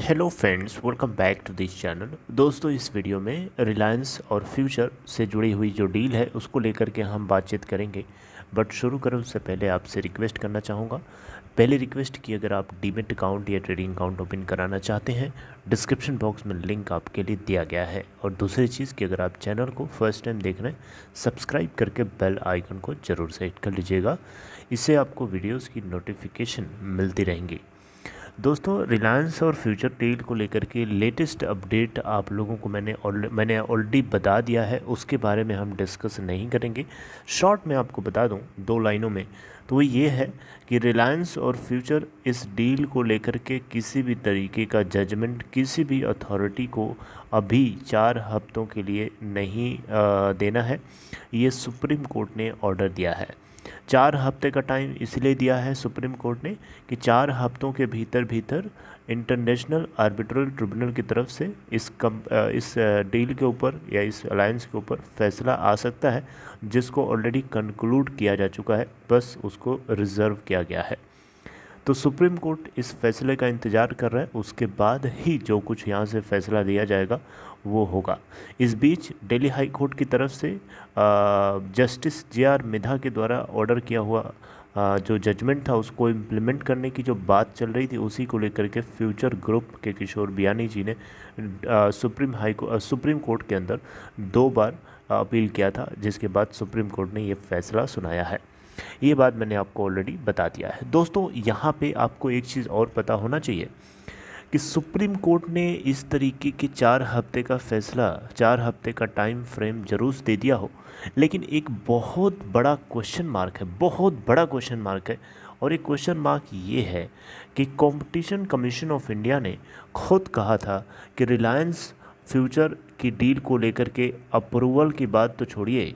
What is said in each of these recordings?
Hello friends, welcome back to this channel. दोस्तों, इस video में रिलायंस और फ्यूचर से जुड़ी हुई जो डील है उसको लेकर के हम बातचीत करेंगे। बट शुरू करें उससे पहले आपसे रिक्वेस्ट करना चाहूँगा। पहले रिक्वेस्ट कि अगर आप डीमेट अकाउंट या ट्रेडिंग अकाउंट ओपन कराना चाहते हैं, डिस्क्रिप्शन बॉक्स में लिंक आपके लिए दिया गया है। और दूसरी चीज़ कि अगर आप चैनल को फर्स्ट टाइम देख रहे हैं, सब्सक्राइब करके बेल आइकन को ज़रूर सेट कर लीजिएगा। इससे आपको वीडियोज़ की नोटिफिकेशन मिलती रहेंगी। दोस्तों, रिलायंस और फ्यूचर डील को लेकर के लेटेस्ट अपडेट आप लोगों को मैंने ऑलरेडी बता दिया है, उसके बारे में हम डिस्कस नहीं करेंगे। शॉर्ट में आपको बता दूं 2 लाइनों में, तो वो ये है कि रिलायंस और फ्यूचर इस डील को लेकर के किसी भी तरीके का जजमेंट किसी भी अथॉरिटी को अभी 4 हफ्तों के लिए नहीं देना है। ये सुप्रीम कोर्ट ने ऑर्डर दिया है। 4 हफ्ते का टाइम इसलिए दिया है सुप्रीम कोर्ट ने कि 4 हफ्तों के भीतर इंटरनेशनल आर्बिट्रल ट्रिब्यूनल की तरफ से इस डील के ऊपर या इस अलायंस के ऊपर फैसला आ सकता है, जिसको ऑलरेडी कंक्लूड किया जा चुका है, बस उसको रिजर्व किया गया है। तो सुप्रीम कोर्ट इस फैसले का इंतज़ार कर रहा है, उसके बाद ही जो कुछ यहाँ से फैसला दिया जाएगा वो होगा। इस बीच दिल्ली हाई कोर्ट की तरफ से जस्टिस JR मिधा के द्वारा ऑर्डर किया हुआ जो जजमेंट था उसको इम्प्लीमेंट करने की जो बात चल रही थी, उसी को लेकर के फ्यूचर ग्रुप के किशोर बियानी जी ने सुप्रीम कोर्ट के अंदर 2 बार अपील किया था, जिसके बाद सुप्रीम कोर्ट ने ये फैसला सुनाया है। ये बात मैंने आपको ऑलरेडी बता दिया है। दोस्तों, यहाँ पे आपको एक चीज़ और पता होना चाहिए कि सुप्रीम कोर्ट ने इस तरीके के 4 हफ्ते का फैसला, 4 हफ्ते का टाइम फ्रेम जरूर दे दिया हो, लेकिन एक बहुत बड़ा क्वेश्चन मार्क है, बहुत बड़ा क्वेश्चन मार्क है। और एक क्वेश्चन मार्क ये है कि कंपटीशन कमीशन ऑफ इंडिया ने खुद कहा था कि रिलायंस फ्यूचर की डील को लेकर के अप्रूवल की बात तो छोड़िए,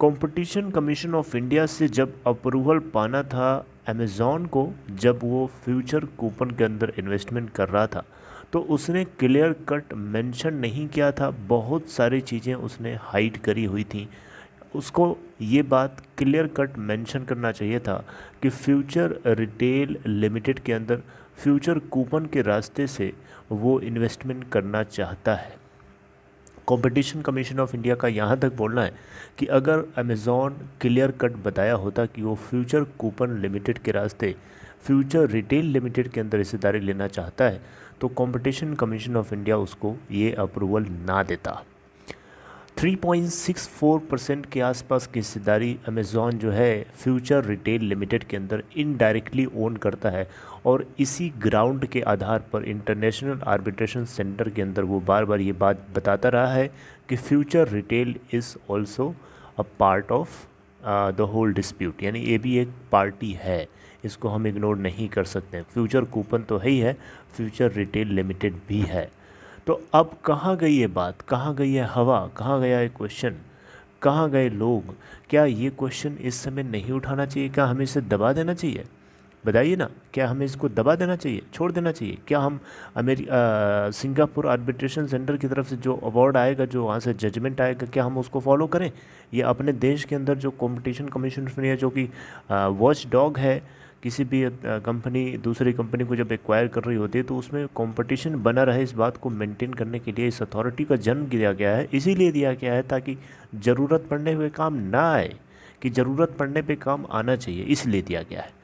कंपटीशन कमीशन ऑफ इंडिया से जब अप्रूवल पाना था अमेज़ॉन को, जब वो फ्यूचर कूपन के अंदर इन्वेस्टमेंट कर रहा था, तो उसने क्लियर कट मेंशन नहीं किया था। बहुत सारी चीज़ें उसने हाइड करी हुई थी। उसको ये बात क्लियर कट मेंशन करना चाहिए था कि फ्यूचर रिटेल लिमिटेड के अंदर फ्यूचर कूपन के रास्ते से वो इन्वेस्टमेंट करना चाहता है। कंपटीशन कमीशन ऑफ इंडिया का यहाँ तक बोलना है कि अगर अमेज़ॉन क्लियर कट बताया होता कि वो फ्यूचर कूपन लिमिटेड के रास्ते फ्यूचर रिटेल लिमिटेड के अंदर हिस्सेदारी लेना चाहता है, तो कंपटीशन कमीशन ऑफ इंडिया उसको ये अप्रूवल ना देता। 3.64% के आसपास की हिस्सेदारी अमेज़ॉन जो है फ्यूचर रिटेल लिमिटेड के अंदर इनडायरेक्टली ओन करता है, और इसी ग्राउंड के आधार पर इंटरनेशनल आर्बिट्रेशन सेंटर के अंदर वो बार बार ये बात बताता रहा है कि Future Retail is also a part of the whole dispute, यानी ये भी एक पार्टी है, इसको हम इग्नोर नहीं कर सकते। फ्यूचर कूपन तो है ही है, फ्यूचर रिटेल लिमिटेड भी है। तो अब कहाँ गई ये बात, कहाँ गई है हवा, कहाँ गया ये क्वेश्चन, कहाँ गए लोग? क्या ये क्वेश्चन इस समय नहीं उठाना चाहिए? क्या हमें इसे दबा देना चाहिए? बताइए ना, क्या हमें इसको दबा देना चाहिए, छोड़ देना चाहिए? क्या हम सिंगापुर आर्बिट्रेशन सेंटर की तरफ से जो अवार्ड आएगा, जो वहाँ से जजमेंट आएगा, क्या हम उसको फॉलो करें? या अपने देश के अंदर जो कंपटीशन कमीशन ऑफ इंडिया, जो कि वॉच डॉग है, किसी भी कंपनी दूसरी कंपनी को जब एक्वायर कर रही होती है, तो उसमें कंपटीशन बना रहे, इस बात को मेंटेन करने के लिए इस अथॉरिटी का जन्म दिया गया है। इसीलिए दिया गया है ताकि ज़रूरत पड़ने पे काम ना आए, कि ज़रूरत पड़ने पे काम आना चाहिए, इसलिए दिया गया है।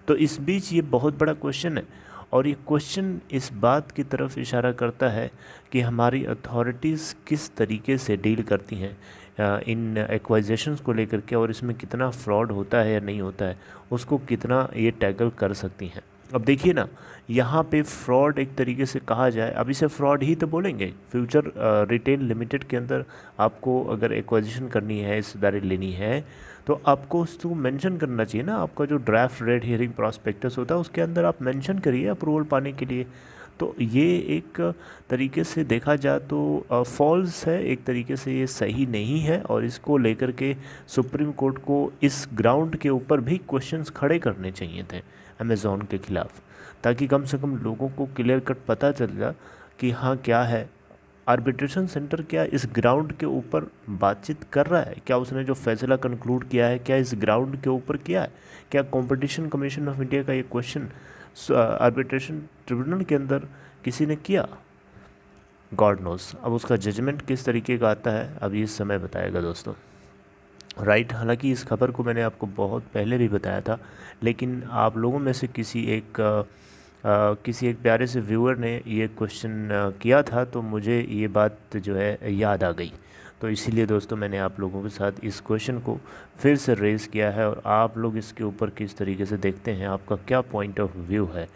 तो इस बीच ये बहुत बड़ा क्वेश्चन है, और ये क्वेश्चन इस बात की तरफ इशारा करता है कि हमारी अथॉरिटीज़ किस तरीके से डील करती हैं इन एक्वाइजेशंस को लेकर के, और इसमें कितना फ्रॉड होता है या नहीं होता है, उसको कितना ये टैकल कर सकती हैं। अब देखिए ना, यहाँ पे फ्रॉड एक तरीके से कहा जाए, अब इसे फ्रॉड ही तो बोलेंगे। फ्यूचर रिटेल लिमिटेड के अंदर आपको अगर एक्वाइजेशन करनी है, हिस्सेदारी लेनी है, तो आपको उसको मेंशन करना चाहिए ना। आपका जो ड्राफ्ट रेड हियरिंग प्रॉस्पेक्टस होता है, उसके अंदर आप मेंशन करिए अप्रूवल पाने के लिए। तो ये एक तरीके से देखा जाए तो फॉल्स है, एक तरीके से ये सही नहीं है, और इसको लेकर के सुप्रीम कोर्ट को इस ग्राउंड के ऊपर भी क्वेश्चंस खड़े करने चाहिए थे अमेज़ॉन के ख़िलाफ़, ताकि कम से कम लोगों को क्लियर कट पता चल जाए कि हाँ क्या है आर्बिट्रेशन सेंटर, क्या इस ग्राउंड के ऊपर बातचीत कर रहा है, क्या उसने जो फैसला कंक्लूड किया है क्या इस ग्राउंड के ऊपर किया है, क्या कंपटीशन कमीशन ऑफ इंडिया का ये क्वेश्चन आर्बिट्रेशन ट्रिब्यूनल के अंदर किसी ने किया, गॉड नोस। अब उसका जजमेंट किस तरीके का आता है अब ये समय बताएगा दोस्तों, राइट। हालांकि इस खबर को मैंने आपको बहुत पहले भी बताया था, लेकिन आप लोगों में से किसी एक प्यारे से व्यूअर ने ये क्वेश्चन किया था, तो मुझे ये बात जो है याद आ गई। तो इसीलिए दोस्तों मैंने आप लोगों के साथ इस क्वेश्चन को फिर से रेज़ किया है, और आप लोग इसके ऊपर किस तरीके से देखते हैं, आपका क्या पॉइंट ऑफ व्यू है,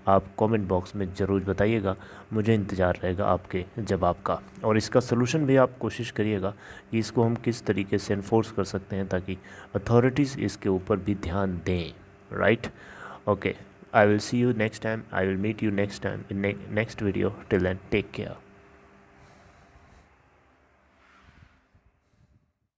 आप कमेंट बॉक्स में ज़रूर बताइएगा। मुझे इंतज़ार रहेगा आपके जवाब का, और इसका सलूशन भी आप कोशिश करिएगा कि इसको हम किस तरीके से इन्फोर्स कर सकते हैं ताकि अथॉरिटीज़ इसके ऊपर भी ध्यान दें, right. Okay, I will see you next time. I will meet you next time in next video. Till then, take care.